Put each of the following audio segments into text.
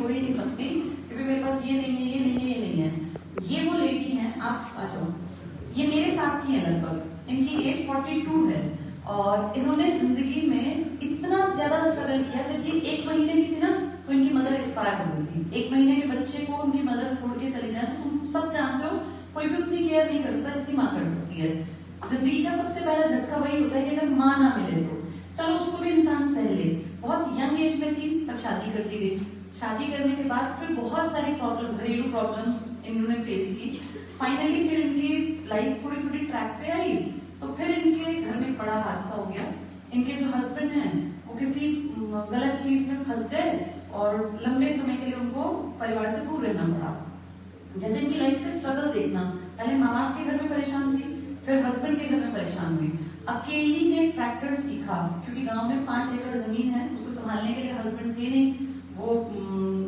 हो ही नहीं सकती क्योंकि मेरे पास ये नहीं है, ये नहीं है, ये नहीं है। ये वो लेडी है, आप आ जाओ, ये मेरे साथ की है लगभग, इनकी एज 42 है और इन्होंने जिंदगी में इतना ज्यादा स्ट्रगल किया। जब ये 1 महीने की थी ना तो इनकी मदर एक्सपायर हो गई थी। 1 महीने के बच्चे को उनकी मदर छोड़ के चली जाए तो तुम सब जानते हो कोई भी उतनी केयर नहीं कर सकता जितनी माँ कर सकती है। जिंदगी का सबसे पहला झटका वही होता है कि अगर माँ ना मिले तो चलो उसको भी इंसान सह ले। बहुत यंग एज में थी तब शादी कर दी गई। शादी करने के बाद फिर बहुत सारी प्रॉब्लम, घरेलू प्रॉब्लम्स इन्होंने फेस की। फाइनली फिर इनकी लाइफ थोड़ी थोड़ी ट्रैक पे आई तो फिर इनके घर में बड़ा हादसा हो गया। इनके जो हस्बैंड हैं वो किसी गलत चीज में फंस गए और लंबे समय के लिए उनको परिवार से दूर रहना पड़ा। जैसे इनकी लाइफ का स्ट्रगल देखना, पहले माँ बाप के घर में परेशान थी, फिर हस्बैंड के घर में परेशान हुई। अकेली ने ट्रैक्टर सीखा क्योंकि गांव में 5 एकड़ जमीन है, उसको संभालने के लिए हस्बैंड थे नहीं, वो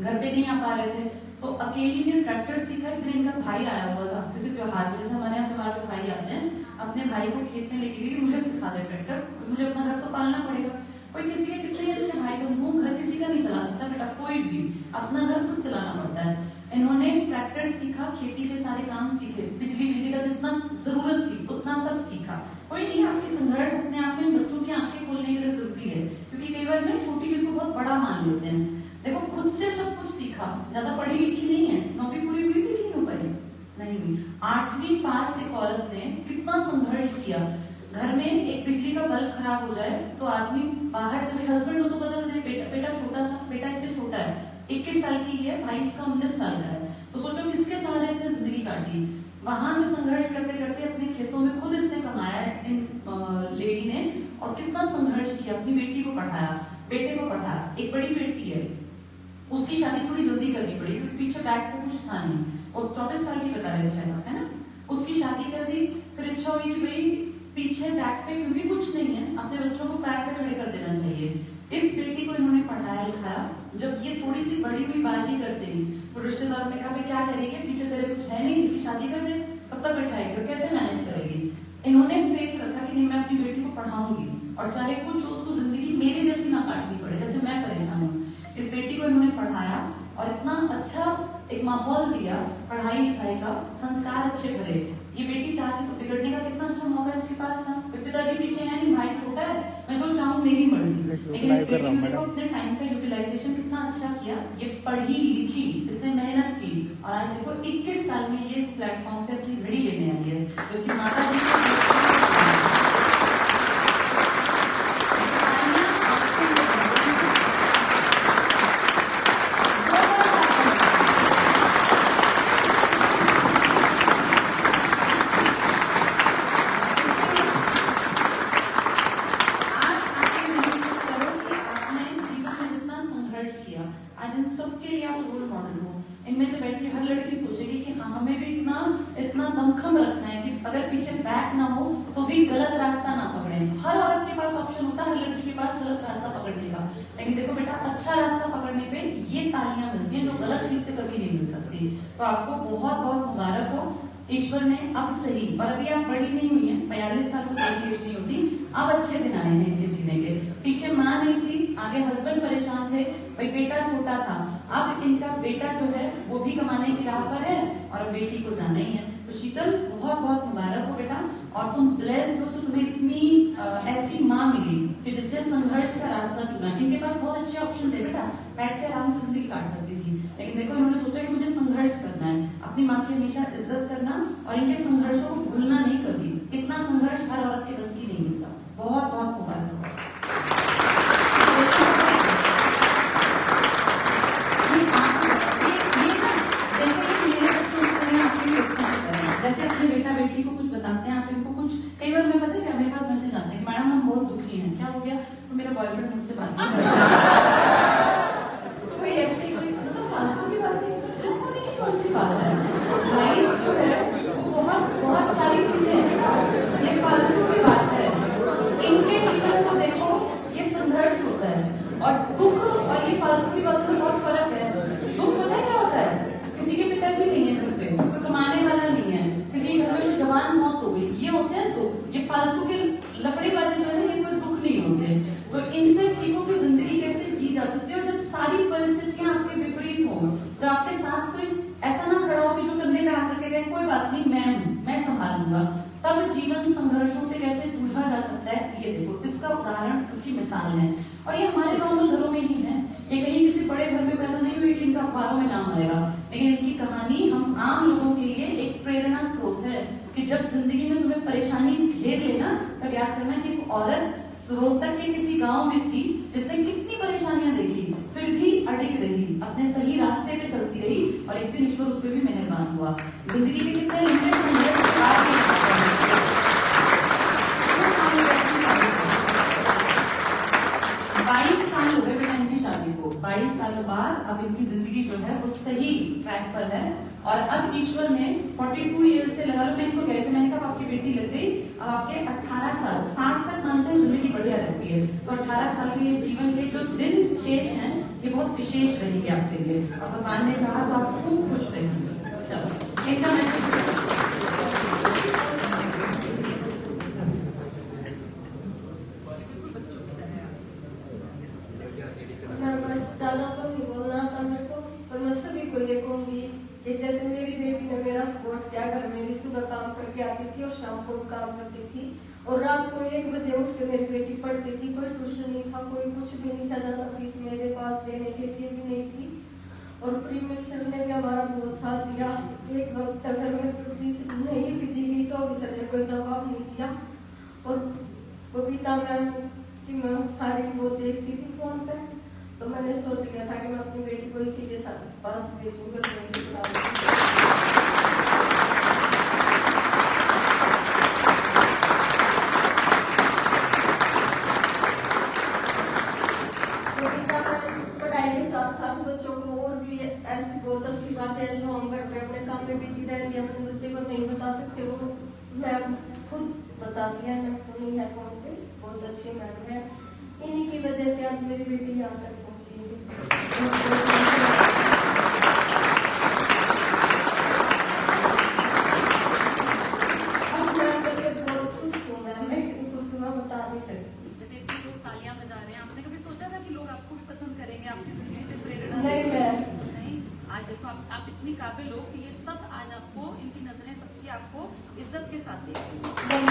घर पे नहीं आ पा रहे थे, तो अकेली ने ट्रैक्टर सीखा। एक दिन इनका भाई आया हुआ था किसी त्योहार में, जैसे हमारे यहाँ त्योहार पे भाई आते हैं, अपने भाई को खेत में लेके गई, मुझे सिखा दे ट्रैक्टर, मुझे अपना घर तो पालना पड़ेगा। कोई किसी के कितने अच्छे भाई थे, वो घर किसी का नहीं चला सकता बेटा, कोई भी अपना घर खुद चलाना पड़ता है। इन्होंने ट्रैक्टर सीखा, खेती के सारे काम सीखे, बिजली का जितना जरूरत थी उतना सब सीखा। कोई नहीं, आपकी संघर्ष अपने आप में बच्चों की आंखें खोलने के लिए जरूरी है क्योंकि कई बार ना छोटी चीज को बहुत बड़ा मान लेते हैं। देखो खुद से सब कुछ सीखा, ज्यादा पढ़ी लिखी नहीं है, 9वीं पूरी हुई थी नहीं हो पाई, नहीं हुई। 8वीं पास एक औरत ने कितना संघर्ष किया। घर में एक बिजली का बल्ब खराब हो जाए तो आदमी बाहर से, हस्बैंड को तो बदल दे, बेटा छोटा सा, बेटा इससे छोटा है, 21 साल की है, भाई इसका 19 साल का है, तो सोचो किसके सहारे इसने जिंदगी काटी। वहां से संघर्ष करते करते अपने खेतों में खुद इसने कमाया इन लेडी ने, और कितना संघर्ष किया, अपनी बेटी को पढ़ाया, बेटे को पढ़ाया। एक बड़ी बेटी है, उसकी शादी थोड़ी जल्दी करनी पड़ी क्योंकि पीछे बैक पे कुछ था नहीं, और 24 साल की बता रहे शायद, है ना, उसकी शादी कर दी। फिर इच्छा हुई कि भाई पीछे बैक पे क्योंकि कुछ नहीं है, अपने बच्चों को पैर पे खड़े कर देना चाहिए। इस बेटी को इन्होंने पढ़ाया लिखाया। जब ये थोड़ी सी बड़ी हुई, बारहवीं करते ही, तो रिश्तेदार ने कहा क्या करेंगे, पीछे तेरे कुछ है नहीं, इसकी शादी कर दे, कब तक बैठाएगी, कैसे मैनेज करेगी। इन्होंने फेथ रखा कि नहीं, मैं अपनी बेटी को पढ़ाऊंगी और चाहे कुछ उसको जिंदगी मेरी जैसी ना काटनी पड़े जैसे मैं परेशान हूँ। इस बेटी को इन्होंने पढ़ाया और इतना अच्छा एक माहौल दिया, पढ़ाई लिखाई का, संस्कार अच्छे भरे। ये बेटी चाहती तो बिगड़ने का कितना अच्छा मौका इसके पास था। पिताजी पीछे है नहीं, भाई छोटा है, मैं जो चाहूँ मेरी मर्जी। लेकिन इस बेटी ने देखो अपने टाइम का यूटिलाइजेशन कितना अच्छा किया। ये पढ़ी लिखी, इसने मेहनत की और आज देखो 21 साल में ये इस प्लेटफॉर्म पे अपनी घड़ी लेने आई है। उसकी माता जी अगर पीछे बैक ना हो तो भी गलत रास्ता ना पकड़े। हर औरत के पास ऑप्शन होता है, हर लड़की के पास गलत रास्ता पकड़ने का, लेकिन देखो बेटा अच्छा रास्ता पकड़ने पे ये तालियां मिलती हैं जो गलत चीज से कभी नहीं मिल सकती। तो आपको बहुत बहुत मुबारक हो, ईश्वर ने अब सही, और अभी आप बड़ी नहीं हुई हैं, 42 साल की एज नहीं होती, अब अच्छे दिन आए हैं इनके जीने के। पीछे माँ नहीं थी, आगे हस्बैंड परेशान थे, भाई बेटा छोटा था, अब इनका बेटा जो है वो भी कमाने की राह पर है और बेटी को जाना ही है। तो शीतल बहुत बहुत मुबारक हो बेटा, और तुम ब्लेस्ड हो तो तुम्हें इतनी ऐसी माँ मिली कि जिसने संघर्ष का रास्ता चुना। इनके पास बहुत अच्छे ऑप्शन थे बेटा, बैठ के आराम से जिंदगी काट सकती थी, लेकिन देखो इन्होंने सोचा कि मुझे संघर्ष करना है, अपनी माँ की हमेशा इज्जत करना और इनके संघर्षों को भूलना नहीं कभी। इतना संघर्ष हर औरत के बस की नहीं होता। बहुत बहुत मुबारक हो। जैसे अपने बेटा बेटी को कुछ बताते हैं, आप इनको कुछ, कई बार मैं पता है क्या, मेरे पास मैसेज आते हैं, मैडम हम बहुत दुखी हैं, क्या हो गया, तो मेरा बॉयफ्रेंड मुझसे बात नहीं कर रहा। कोई ऐसे कोई मतलब फालतू की बात नहीं, कौन सी बात है, लाइफ जो है बहुत बहुत सारी चीजें हैं, ये फालतू की बात है। इनके जीवन को देखो, ये संघर्ष होता है, और दुख और ये फालतू की बात में बहुत फर्क है। दुख पता है क्या होता है, किसी के पिताजी नहीं है घर पे, कोई कमाने वाला नहीं है, किसी घर में जवान मौत हो गई, ये होते हैं दुख। ये फालतू के लफड़ेबाजी जो है ना, ये कोई दुख नहीं होते। तो इनसे सीखो कि जिंदगी कैसे जी जा सकती है, और जब सारी परिस्थितियां आपके विपरीत हो जीवन संघर्षों से कैसे जूझा जा सकता है, ये देखो इसका उदाहरण, उसकी मिसाल है। और ये हमारे नॉर्मल घरों में ही है, ये कहीं किसी बड़े घर में पैदा नहीं हुई कि इनका अखबारों में नाम आएगा, लेकिन इनकी कहानी हम आम लोगों के लिए एक प्रेरणा स्रोत है कि जब जिंदगी में तुम्हें परेशानी घेर लेना, तब याद करना कि एक औरत रोहतक के किसी गांव में थी जिसने कितनी परेशानियां देखी, फिर भी अडिग रही, अपने सही रास्ते पे चलती रही, और एक दिन ईश्वर उस पर भी मेहरबान हुआ। जिंदगी के कितने लंबे संघर्ष 22 साल हो गए बेटा इनकी शादी को, 22 सालों बाद अब इनकी जिंदगी जो है वो सही ट्रैक पर है। और अब ईश्वर ने 42 ईयर्स से लगा लो, मैं इनको कहती, मैंने कहा आपकी बेटी लग गई, अब आपके 18 साल, 60 तक मानते हैं जिंदगी बढ़िया रहती है, तो 18 साल के ये जीवन के जो दिन शेष हैं ये बहुत विशेष रहेंगे आपके लिए, और भगवान ने चाहा तो आप खूब खुश रहेंगे। चलो एकदम ज्यादा तो नहीं बोलना था मेरे को, पर मैं सभी को ये कहूंगी कि जैसे मेरी बेटी ने मेरा सपोर्ट किया, घर में भी सुबह काम करके आती थी और शाम को काम करती थी, और रात को 1 बजे उठ के मेरी बेटी पढ़ती थी, कोई ट्यूशन नहीं था, कोई कुछ भी नहीं था, ज्यादा फीस मेरे पास देने के लिए भी नहीं थी, और प्रीमियर सर ने भी हमारा बहुत साथ दिया। एक वक्त अगर मैं फीस नहीं भी दी तो भी सर ने कोई जवाब नहीं दिया, और बबीता मैम की मैं सारी वो देखती थी फोन पे, तो मैंने सोच लिया था कि मैं अपनी बेटी को इसी के साथ पास भेजूंगा। पढ़ाई के साथ साथ बच्चों को और भी ऐसी बहुत अच्छी बात है जो हम घर पे अपने काम में बिजी रहती है, अपने बच्चे को नहीं बता सकते, वो मैम खुद बताती है, मैंने सुनी है फोन पे, बहुत अच्छी मैम है। इन्हीं की वजह से आज मेरी बेटी यहाँ तक पहुंची है। अब मैं बहुत खुश हूँ, मैं खुश हुआ बता नहीं सकती। जैसे इतने लोग तालियां बजा रहे हैं, आपने कभी सोचा था कि लोग आपको भी पसंद करेंगे, आपकी जिंदगी से प्रेरणा? नहीं, आज देखो आप इतनी काबिल हो कि ये सब आज आपको, इनकी नजरें सबकी आपको इज्जत के साथ देखती हैं।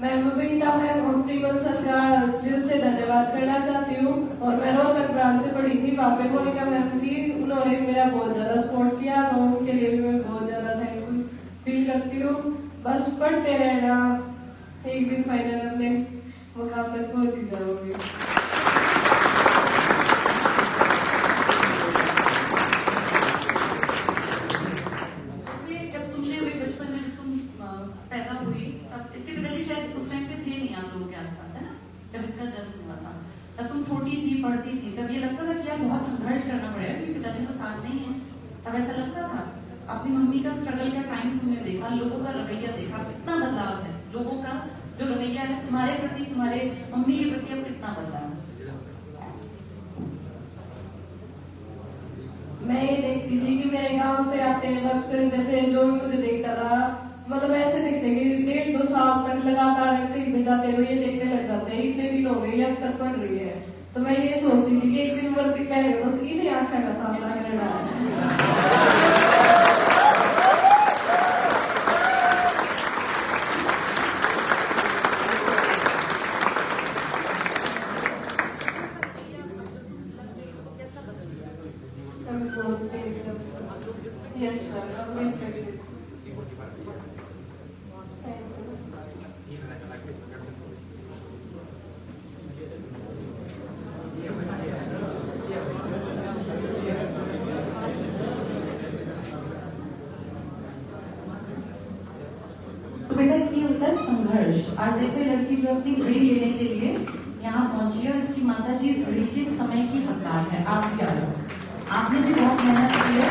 मैं बबीता मैम और प्रिमल सर का दिल से धन्यवाद करना चाहती हूँ, और मैं रोहतक ब्रांच से पढ़ी थी, वहाँ पे मोनिका मैम थी, उन्होंने मेरा बहुत ज्यादा सपोर्ट किया, तो उनके लिए भी मैं बहुत ज्यादा थैंकफुल फील करती हूँ। बस पढ़ते रहना, एक दिन फाइनल अपने मुकाम तक पहुंच ही जाओगे। जब इसका जन्म हुआ था तब तुम छोटी थी, पढ़ती थी, तब ये लगता था कि यार बहुत संघर्ष करना पड़ेगा क्योंकि पिताजी तो साथ नहीं है, तब ऐसा लगता था? अपनी मम्मी का स्ट्रगल का टाइम तुमने देखा, लोगों का रवैया देखा, कितना बदलाव है, लोगों का जो रवैया है तुम्हारे प्रति, तुम्हारे मम्मी के प्रति अब कितना बदलाव है? मैं ये देखती थी कि मेरे गांव से आते वक्त जैसे जो भी मुझे देखता था, मतलब ऐसे देखते कि 1.5-2 साल तक लगातार कहीं पे जाते हुए ये देखने लग जाते हैं, इतने दिन हो गए अब तक पढ़ रही है, तो मैं ये सोचती थी कि एक दिन वर्दी पहले बस इन्हें आंखों का सामना करना है। Yes, sir. Always ready. तो बेटा ये होता है संघर्ष। आज देखो लड़की जो अपनी घड़ी लेने के लिए यहाँ पहुंची है और इसकी माता जी इस घड़ी के समय की हकदार है। आप क्या हो, आपने भी बहुत मेहनत की है।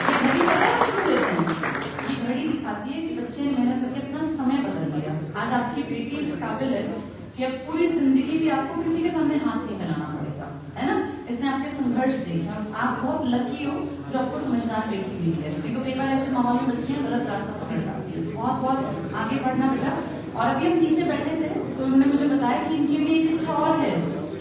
ये घड़ी पता है किसको देते हैं? ये घड़ी दिखाती है कि बच्चे ने मेहनत करके अपना समय बदल लिया। आज आपकी बेटी इस काबिल है कि अब पूरी जिंदगी भी आपको किसी के सामने हाथ नहीं फैलाना पड़ेगा, है ना? इसने आपके संघर्ष देखे और आप बहुत लकी हो जो आपको समझदार बेटी मिली है, क्योंकि कई बार ऐसे माहौल में बच्चियां गलत रास्ता पकड़ जाती है। बहुत बहुत आगे बढ़ना बेटा। और अभी हम नीचे बैठे थे तो उन्होंने मुझे बताया कि इनके लिए एक इच्छा और है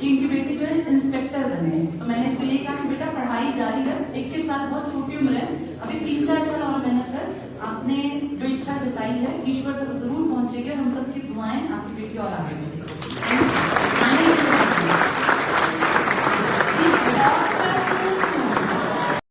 कि इनकी बेटी जो है इंस्पेक्टर बने। तो मैंने इसको ये कहा कि बेटा पढ़ाई जारी रख, 21 साल बहुत छोटी उम्र है, अभी 3-4 साल और मेहनत कर, आपने जो इच्छा जताई है ईश्वर तक जरूर पहुंचेगी और हम सबकी दुआएं आपकी बेटी और आगे बढ़ेगी।